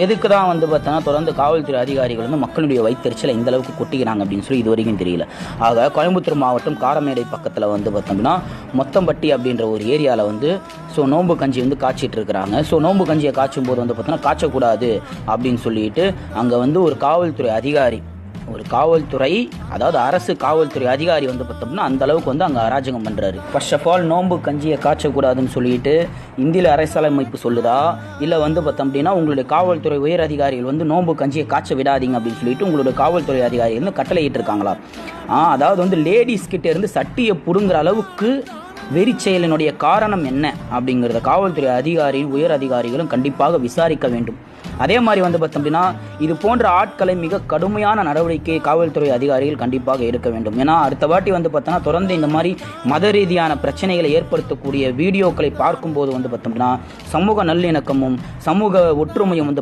எதுக்கு தான் வந்து பார்த்தோன்னா தொடர்ந்து காவல்துறை அதிகாரிகள் வந்து மக்களுடைய வயிற்றுச்சலை இந்த அளவுக்கு கொட்டிக்கிறாங்க அப்படின்னு சொல்லி இது வரைக்கும் தெரியல. ஆக கோயம்புத்தூர் மாவட்டம் காரமேடை பக்கத்தில் வந்து பார்த்தோம்னா மொத்தம்பட்டி அப்படின்ற ஒரு ஏரியாவில் வந்து நோன்பு கஞ்சி வந்து காய்ச்சிட்டு இருக்கிறாங்க. நோன்பு கஞ்சியை காய்ச்சும் போது வந்து பார்த்தோன்னா காய்ச்சக்கூடாது அப்படின்னு சொல்லிட்டு அங்கே வந்து ஒரு காவல்துறை அதிகாரி, அதாவது அரசு காவல்துறை அதிகாரி வந்து பார்த்தோம்னா அந்த அளவுக்கு வந்து அங்கே அராஜகம் பண்ணுறாரு. ஃபர்ஸ்ட் ஆஃப் ஆல் நோன்பு கஞ்சியை காய்ச்சக்கூடாதுன்னு சொல்லிட்டு இந்தியில் அரசியலமைப்பு சொல்லுதா, இல்லை வந்து பார்த்தோம் அப்படின்னா உங்களுடைய காவல்துறை உயர் அதிகாரிகள் வந்து நோன்பு கஞ்சியை காய்ச்ச விடாதீங்க அப்படின்னு சொல்லிட்டு உங்களுடைய காவல்துறை அதிகாரிகள் வந்து கட்டளையிட்டு இருக்காங்களா? அதாவது வந்து லேடிஸ் கிட்டே இருந்து சட்டியை புடுங்குற அளவுக்கு வெறி செயலினுடைய காரணம் என்ன அப்படிங்கிறத காவல்துறை உயர் அதிகாரிகளும் கண்டிப்பாக விசாரிக்க வேண்டும். அதே மாதிரி வந்து பார்த்தோம் அப்படின்னா இது போன்ற ஆட்களை மிக கடுமையான நடவடிக்கை காவல்துறை அதிகாரிகள் கண்டிப்பாக எடுக்க வேண்டும். ஏன்னா அடுத்த வாட்டி வந்து பார்த்தோன்னா தொடர்ந்து இந்த மாதிரி மத ரீதியான பிரச்சனைகளை ஏற்படுத்தக்கூடிய வீடியோக்களை பார்க்கும்போது வந்து பார்த்தோம்னா சமூக நல்லிணக்கமும் சமூக ஒற்றுமையும் வந்து